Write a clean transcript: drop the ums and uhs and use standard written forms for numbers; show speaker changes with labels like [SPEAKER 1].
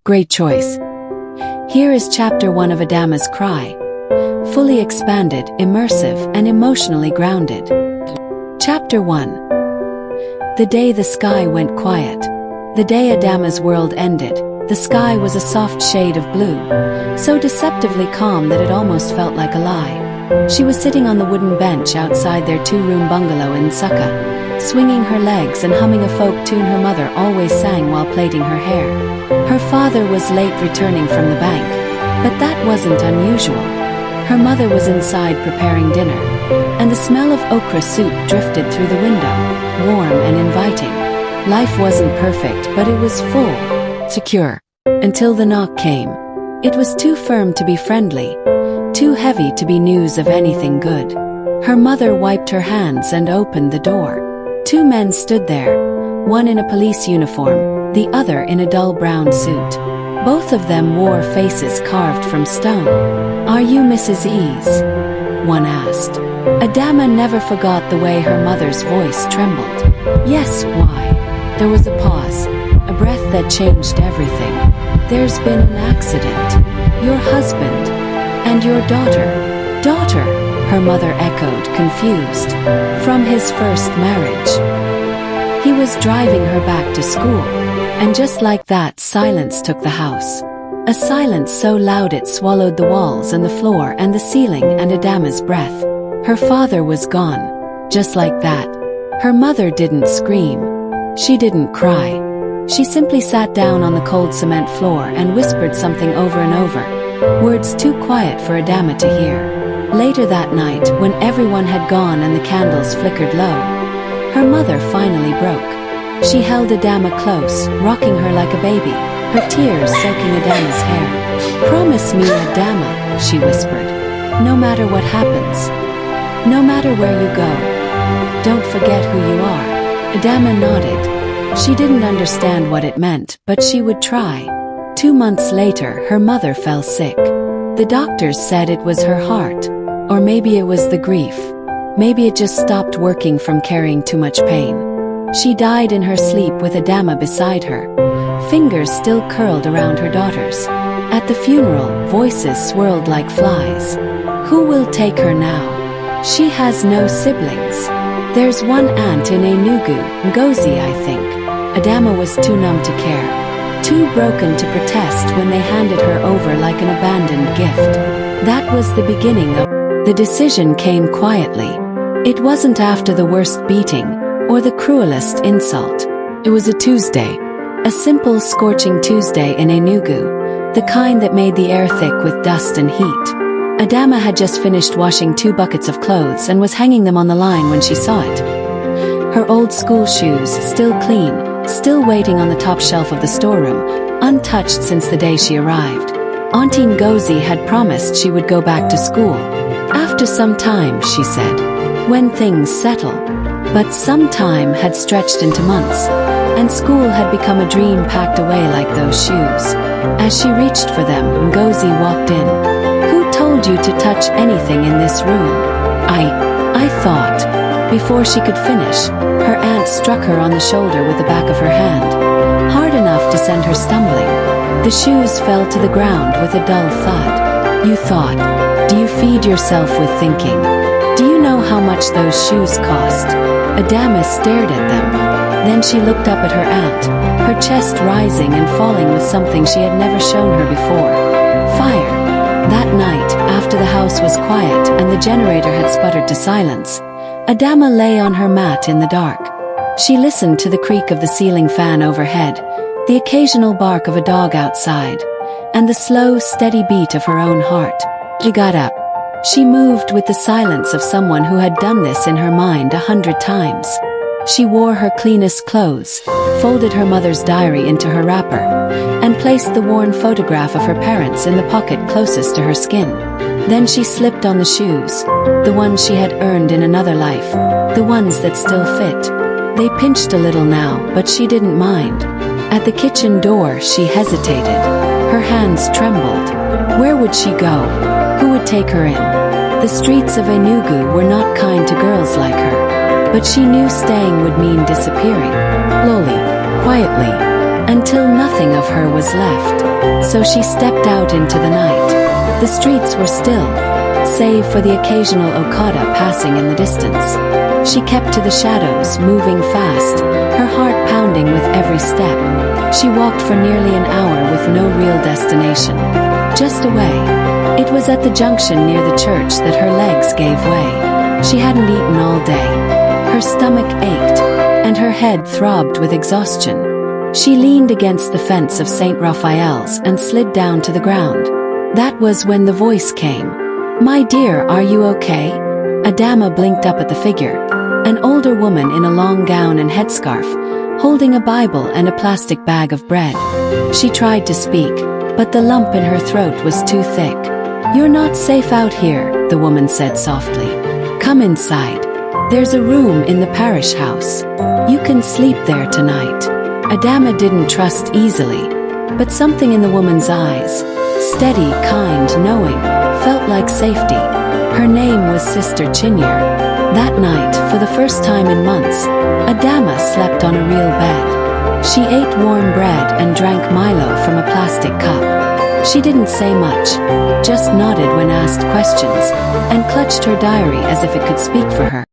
[SPEAKER 1] Great choice. Here is chapter 1 of Adama's Cry. Fully expanded, immersive, and emotionally grounded. Chapter 1. The day the sky went quiet. The day Adama's world ended, the sky was a soft shade of blue, so deceptively calm that it almost felt like a lie. She was sitting on the wooden bench outside their two-room bungalow in Sukka, swinging her legs and humming a folk tune her mother always sang while plaiting her hair. Her father was late returning from the bank, but that wasn't unusual. Her mother was inside preparing dinner, and the smell of okra soup drifted through the window, warm and inviting. Life wasn't perfect, but it was full, secure, until the knock came. It was too firm to be friendly, too heavy to be news of anything good. Her mother wiped her hands and opened the door. Two men stood there, one in a police uniform, the other in a dull brown suit. Both of them wore faces carved from stone. "Are you Mrs. Ease?" one asked. Adama never forgot the way her mother's voice trembled. "Yes, why?" There was a pause, a breath that changed everything. "There's been an accident. Your husband and your daughter." "Daughter?" her mother echoed, confused. "From his first marriage." He was driving her back to school. And just like that, silence took the house. A silence so loud it swallowed the walls and the floor and the ceiling and Adama's breath. Her father was gone. Just like that. Her mother didn't scream. She didn't cry. She simply sat down on the cold cement floor and whispered something over and over, words too quiet for Adama to hear. Later that night, when everyone had gone and the candles flickered low, her mother finally broke. She held Adama close, rocking her like a baby, her tears soaking Adama's hair. "Promise me, Adama," she whispered. "No matter what happens, no matter where you go, don't forget who you are." Adama nodded. She didn't understand what it meant, but she would try. 2 months later, her mother fell sick. The doctors said it was her heart, or maybe it was the grief. Maybe it just stopped working from carrying too much pain. She died in her sleep with Adama beside her, fingers still curled around her daughter's. At the funeral, voices swirled like flies. Who will take her now? She has no siblings. There's one aunt in Enugu, Ngozi, I think. Adama was too numb to care, too broken to protest when they handed her over like an abandoned gift. That was the beginning of... The decision came quietly. It wasn't after the worst beating, or the cruelest insult. It was a Tuesday. A simple, scorching Tuesday in Enugu, the kind that made the air thick with dust and heat. Adama had just finished washing 2 buckets of clothes and was hanging them on the line when she saw it. Her old school shoes, still clean, still waiting on the top shelf of the storeroom, untouched since the day she arrived. Auntie Ngozi had promised she would go back to school. After some time, she said. When things settle. But some time had stretched into months, and school had become a dream packed away like those shoes. As she reached for them, Ngozi walked in. "Who told you to touch anything in this room?" I thought. Before she could finish, her aunt struck her on the shoulder with the back of her hand, hard enough to send her stumbling. The shoes fell to the ground with a dull thud. "You thought. Do you feed yourself with thinking? Do you know how much those shoes cost?" Adama stared at them. Then she looked up at her aunt, her chest rising and falling with something she had never shown her before. Fire. That night, after the house was quiet and the generator had sputtered to silence, Adama lay on her mat in the dark. She listened to the creak of the ceiling fan overhead, the occasional bark of a dog outside, and the slow, steady beat of her own heart. She got up. She moved with the silence of someone who had done this in her mind 100 times. She wore her cleanest clothes, folded her mother's diary into her wrapper, and placed the worn photograph of her parents in the pocket closest to her skin. Then she slipped on the shoes, the ones she had earned in another life, the ones that still fit. They pinched a little now, but she didn't mind. At the kitchen door, she hesitated. Her hands trembled. Where would she go? Who would take her in? The streets of Enugu were not kind to girls like her, but she knew staying would mean disappearing, slowly, quietly, until nothing nothing of her was left. So she stepped out into the night. The streets were still, save for the occasional Okada passing in the distance. She kept to the shadows, moving fast, her heart pounding with every step. She walked for nearly an hour with no real destination. Just away. It was at the junction near the church that her legs gave way. She hadn't eaten all day. Her stomach ached, and her head throbbed with exhaustion. She leaned against the fence of St. Raphael's and slid down to the ground. That was when the voice came. "My dear, are you okay?" Adama blinked up at the figure. An older woman in a long gown and headscarf, holding a Bible and a plastic bag of bread. She tried to speak, but the lump in her throat was too thick. "You're not safe out here," the woman said softly. "Come inside. There's a room in the parish house. You can sleep there tonight." Adama didn't trust easily, but something in the woman's eyes, steady, kind, knowing, felt like safety. Her name was Sister Chinyere. That night, for the first time in months, Adama slept on a real bed. She ate warm bread and drank Milo from a plastic cup. She didn't say much, just nodded when asked questions, and clutched her diary as if it could speak for her.